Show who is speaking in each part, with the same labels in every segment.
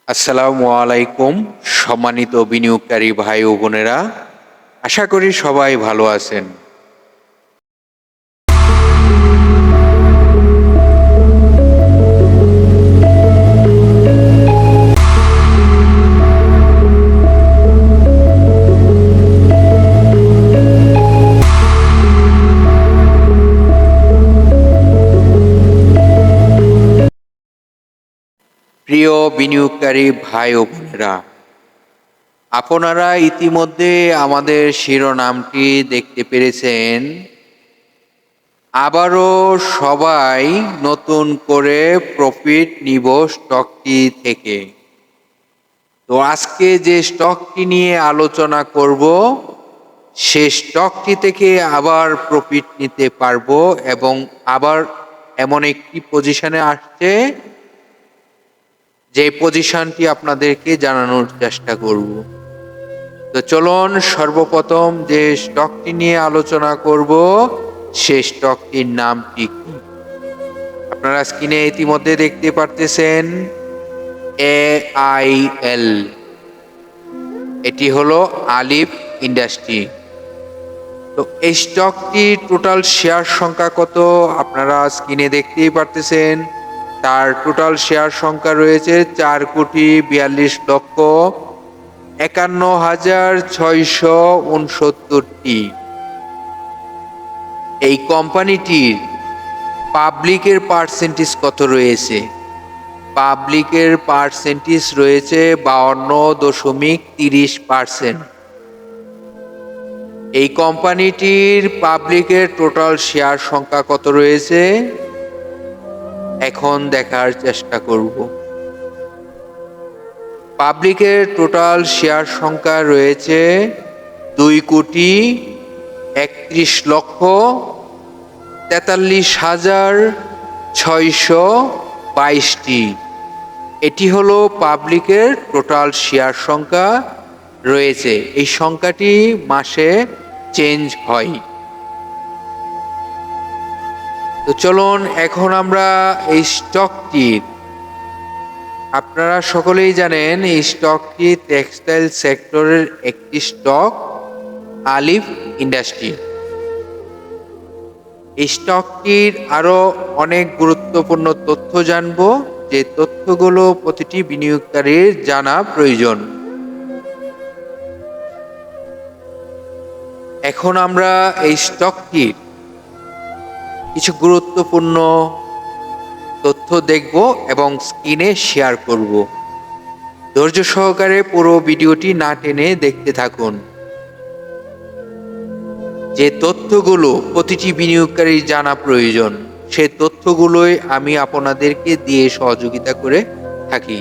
Speaker 1: আসসালামু আলাইকুম সম্মানিত বিনিয়োগকারী ভাই ও বোনেরা, আশা করি সবাই ভালো আছেন। প্রিয় বিনিয়োগকারী ভাই ও বোনেরা, আপনারা ইতিমধ্যে আমাদের শিরোনামটি দেখতে পেরেছেন। আবারও সবাই নতুন করে প্রফিট নিব স্টকটি থেকে। তো আজকে যে স্টকটি নিয়ে আলোচনা করব, সে স্টকটি থেকে আবার প্রফিট নিতে পারবো এবং আবার এমন একটি পজিশনে আসছে যে পজিশনটি আপনাদেরকে জানানোর চেষ্টা করব। তো চলুন সর্বপ্রথম যে স্টকটি নিয়ে আলোচনা করব, সেই স্টকটির নামটি কি? আপনারা স্ক্রিনে ইতিমধ্যে দেখতে পারতেছেন AIL। এটি হলো আলিফ ইন্ডাস্ট্রি। তো এই স্টকটির টোটাল শেয়ার সংখ্যা কত আপনারা স্ক্রিনে দেখতেই পারতেছেন। তার টোটাল শেয়ার সংখ্যা রয়েছে 4,42,51,669টি। এই কোম্পানিটির পাবলিকের পার্সেন্টেজ কত রয়েছে? পাবলিকের পার্সেন্টেজ রয়েছে 52.30%। এই কোম্পানিটির পাবলিকের টোটাল শেয়ার সংখ্যা কত রয়েছে এখন দেখার চেষ্টা করব। পাবলিকের টোটাল শেয়ার সংখ্যা রয়েছে 2,31,43,622টি। এটি হলো পাবলিকের টোটাল শেয়ার সংখ্যা রয়েছে। এই সংখ্যাটি মাসে চেঞ্জ হয়। তো চলুন এখন আমরা এই স্টকটির, আপনারা সকলেই জানেন এই স্টকটি টেক্সটাইল সেক্টরের একটি স্টক, আলিফ ইন্ডাস্ট্রি। এই স্টকটির আরো অনেক গুরুত্বপূর্ণ তথ্য জানবো, যে তথ্যগুলো প্রতিটি বিনিয়োগকারীর জানা প্রয়োজন। এখন আমরা এই স্টকটির কিছু গুরুত্বপূর্ণ তথ্য দেখব এবং স্ক্রিনে শেয়ার করব। ধৈর্য সহকারে পুরো ভিডিওটি না টেনে দেখতে থাকুন। যে তথ্যগুলো প্রতিটি বিনিয়োগকারীর জানা প্রয়োজন, সে তথ্যগুলোই আমি আপনাদেরকে দিয়ে সহযোগিতা করে থাকি।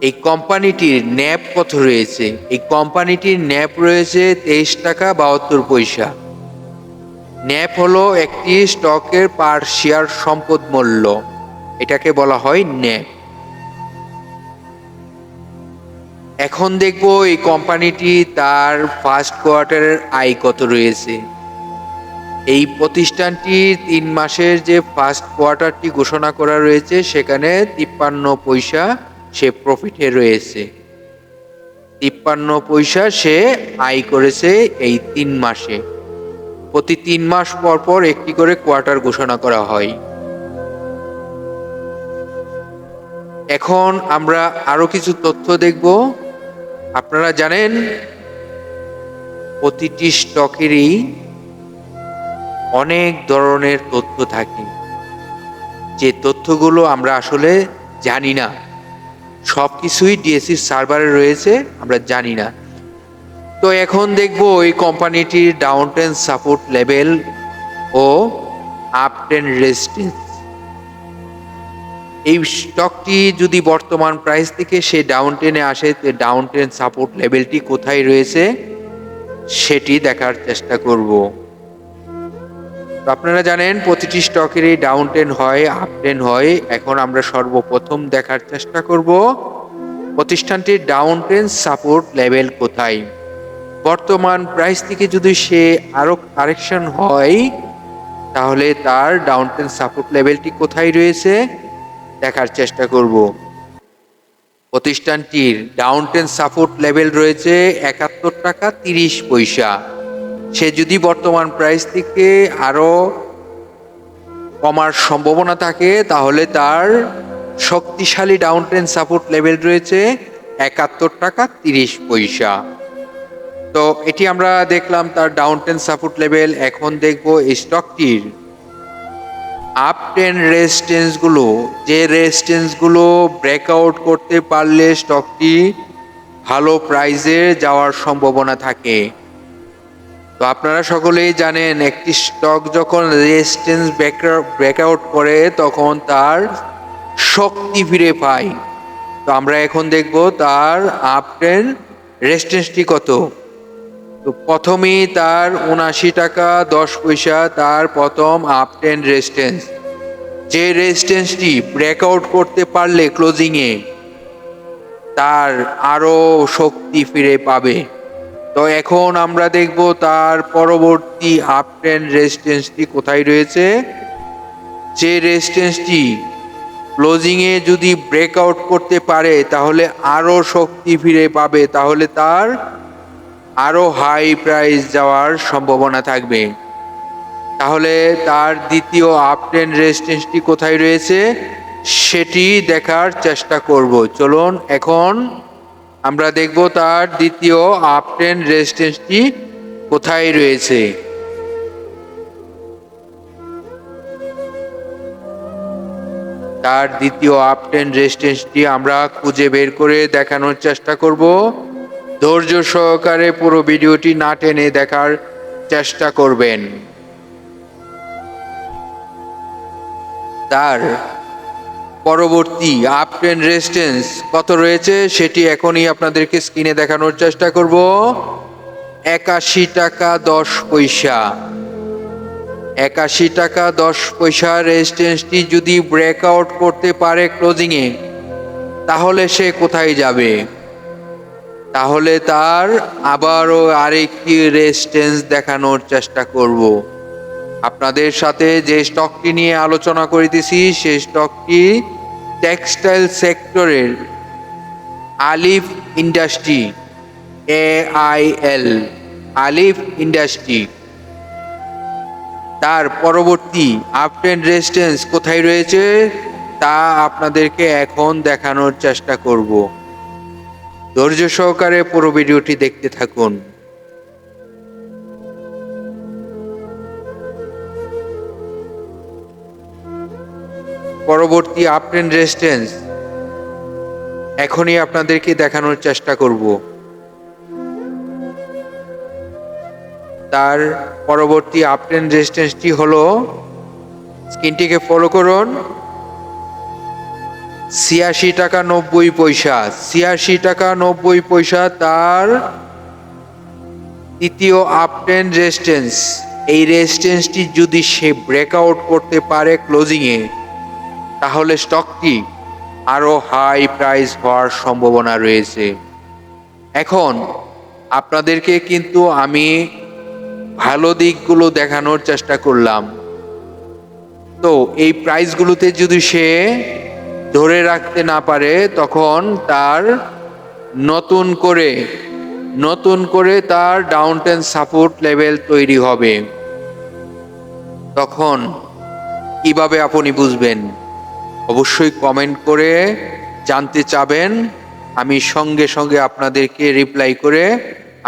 Speaker 1: এই কোম্পানিটির ন্যাব কত রয়েছে? এই কোম্পানিটির ন্যাব রয়েছে 23 টাকা 72 পয়সা। ন্যাব হলো একটি স্টকের পার শেয়ার সম্পদ মূল্য, এটাকে বলা হয় ন্যাব। এখন দেখব এই কোম্পানিটি তার ফার্স্ট কোয়ার্টারের আয় কত রয়েছে। এই প্রতিষ্ঠানটির 3 মাসের যে ফার্স্ট কোয়ার্টারটি ঘোষণা করা রয়েছে, সেখানে 53 পয়সা সে প্রফিটে রয়েছে। 53 পয়সা সে আয় করেছে এই 3 মাসে। প্রতি 3 মাস পর পর একটি করে কোয়ার্টার ঘোষণা করা হয়। এখন আমরা আরো কিছু তথ্য দেখব। আপনারা জানেন প্রতিটি স্টকেরই অনেক ধরনের তথ্য থাকে, যে তথ্যগুলো আমরা আসলে জানি না। সবকিছুই ডিএসসি সার্ভারে রয়েছে, আমরা জানি না। তো এখন দেখব এই কোম্পানিটির ডাউন ট্রেন্ড সাপোর্ট লেভেল ও আপ ট্রেন্ড রেজিস্ট্যান্স। এই স্টকটি যদি বর্তমান প্রাইস থেকে সে ডাউন ট্রেনে আসে, ডাউন ট্রেন্ড সাপোর্ট লেভেলটি কোথায় রয়েছে সেটি দেখার চেষ্টা করব। তো আপনারা জানেন প্রতিটি স্টকেরই ডাউন ট্রেন্ড হয়, আপ ট্রেন্ড হয়। এখন আমরা সর্বপ্রথম দেখার চেষ্টা করব প্রতিষ্ঠানটির ডাউন ট্রেন্ড সাপোর্ট লেভেল কোথায়। বর্তমান প্রাইস থেকে যদি সে আরো কারেকশন হয়, তাহলে তার ডাউন ট্রেন্ড সাপোর্ট লেভেলটি কোথায় রয়েছে দেখার চেষ্টা করব। প্রতিষ্ঠানটির ডাউন ট্রেন্ড সাপোর্ট লেভেল রয়েছে ৭১ টাকা ৩০ পয়সা। সে যদি বর্তমান প্রাইস থেকে আরো কমার সম্ভাবনা থাকে তাহলে তার শক্তিশালী ডাউন ট্রেন্ড সাপোর্ট লেভেল রয়েছে ৭১ টাকা ৩০ পয়সা। তো এটি আমরা দেখলাম তার ডাউন ট্রেন্ড সাপোর্ট লেভেল। এখন দেখব এই স্টকটির আপ ট্রেন্ড রেজিস্ট্যান্স গুলো, যে রেজিস্ট্যান্স গুলো ব্রেকআউট করতে পারলে স্টকটি ভালো প্রাইসে যাওয়ার সম্ভাবনা থাকে। তো আপনারা সকলেই জানেন একটি স্টক যখন রেজিস্ট্যান্স ব্রেকআউট করে তখন তার শক্তি ফিরে পায়। তো আমরা এখন দেখব তার আপ ট্রেন্ড রেজিস্ট্যান্সটি কত। তো প্রথমেই তার ৭৯ টাকা ১০ পয়সা তার প্রথম আপ ট্রেন্ড রেজিস্ট্যান্স, যে রেজিস্ট্যান্সটি ব্রেকআউট করতে পারলে ক্লোজিংয়ে তার আরো শক্তি ফিরে পাবে। তো এখন আমরা দেখব তার পরবর্তী আপ ট্রেন্ড রেজিস্ট্যান্সটি কোথায় রয়েছে। যে রেজিস্ট্যান্সটি ক্লোজিংয়ে যদি ব্রেকআউট করতে পারে তাহলে আরো শক্তি ফিরে পাবে, তাহলে তার আরো হাই প্রাইস যাওয়ার সম্ভাবনা থাকবে। তাহলে তার দ্বিতীয় আপ ট্রেন্ড রেজিস্ট্যান্সটি কোথায় রয়েছে সেটি দেখার চেষ্টা করব। চলুন এখন আমরা দেখব তার দ্বিতীয় আপ ট্রেন্ড রেজিস্ট্যান্সটি কোথায় রয়েছে। তার দ্বিতীয় আপ ট্রেন্ড রেজিস্ট্যান্সটি আমরা খুঁজে বের করে দেখানোর চেষ্টা করব। ধৈর্য সহকারে পুরো ভিডিওটি না টেনে দেখার চেষ্টা করবেন। তার পরবর্তী আপ ট্রেন্ড রেজিস্ট্যান্স কত রয়েছে সেটি এখনই আপনাদেরকে স্ক্রিনে দেখানোর চেষ্টা করব। ৮১ টাকা ১০ পয়সা। ৮১ টাকা ১০ পয়সা রেজিস্ট্যান্সটি যদি ব্রেকআউট করতে পারে ক্লোজিংয়ে তাহলে সে কোথায় যাবে। তাহলে তার আবারও আরেকটি রেজিস্ট্যান্স দেখানোর চেষ্টা করব। আপনাদের সাথে যে স্টকটি নিয়ে আলোচনা করিতেছি সেই স্টকটি টেক্সটাইল সেক্টরের আলিফ ইন্ডাস্ট্রি, AIL, আলিফ ইন্ডাস্ট্রি। তার পরবর্তী আপ ট্রেন্ড রেজিস্ট্যান্স কোথায় রয়েছে তা আপনাদেরকে এখন দেখানোর চেষ্টা করব। ধৈর্য সহকারে পুরো ভিডিওটি দেখতে থাকুন। পরবর্তী আপ ট্রেন্ড রেজিস্ট্যান্স এখনই আপনাদেরকে দেখানোর চেষ্টা করব। তার পরবর্তী আপ ট্রেন্ড রেজিস্ট্যান্সটি হলো, স্ক্রিনটিকে ফলো করুন, ৮৬ টাকা ৯০ পয়সা। ৮৬ টাকা ৯০ পয়সা তার তৃতীয় আপ ট্রেন্ড রেজিস্ট্যান্স। এই রেজিস্ট্যান্সটি যদি সে ব্রেকআউট করতে পারে ক্লোজিংয়ে তাহলে স্টকটি আরো হাই প্রাইস হওয়ার সম্ভাবনা রয়েছে। এখন আপনাদেরকে কিন্তু আমি ভালো দিকগুলো দেখানোর চেষ্টা করলাম। তো এই প্রাইসগুলোতে যদি সে ধরে রাখতে না পারে তখন তার নতুন করে তার ডাউন ট্রেন্ড সাপোর্ট লেভেল তৈরি হবে। তখন কিভাবে আপনি বুঝবেন অবশ্যই কমেন্ট করে জানতে চাবেন। আমি সঙ্গে সঙ্গে আপনাদেরকে রিপ্লাই করে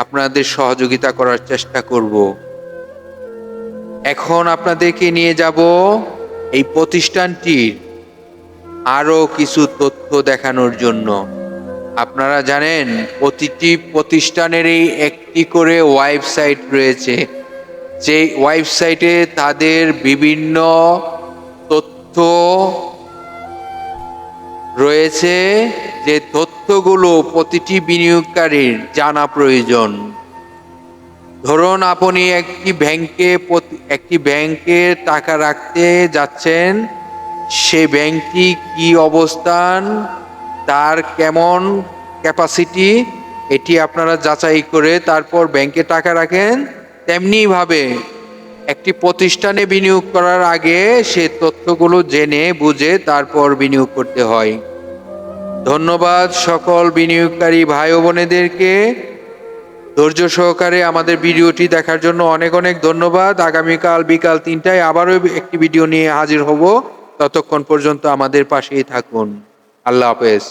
Speaker 1: আপনাদের সহযোগিতা করার চেষ্টা করব। এখন আপনাদেরকে নিয়ে যাব এই প্রতিষ্ঠানটির আরো কিছু তথ্য দেখানোর জন্য। আপনারা জানেন প্রতিটি প্রতিষ্ঠানেরই একটি করে ওয়েবসাইট রয়েছে, যে ওয়েবসাইটে তাদের বিভিন্ন তথ্য রয়েছে, যে তথ্যগুলো প্রতিটি বিনিয়োগকারীর জানা প্রয়োজন। ধরুন আপনি একটি ব্যাংকে টাকা রাখতে যাচ্ছেন, সেই ব্যাংকটি কি অবস্থান, তার কেমন ক্যাপাসিটি, এটি আপনারা যাচাই করে তারপর ব্যাংকে টাকা রাখেন। তেমনিভাবে একটি প্রতিষ্ঠানে বিনিয়োগ করার আগে সে তথ্যগুলো জেনে বুঝে তারপর বিনিয়োগ করতে হয়। ধন্যবাদ সকল বিনিয়োগকারী ভাই ও বোনেদেরকে। ধৈর্য সহকারে আমাদের ভিডিওটি দেখার জন্য অনেক অনেক ধন্যবাদ। আগামীকাল বিকাল ৩টায় আবারও একটি ভিডিও নিয়ে হাজির হব। ততক্ষণ পর্যন্ত আমাদের পাশেই থাকুন। আল্লাহ হাফেজ।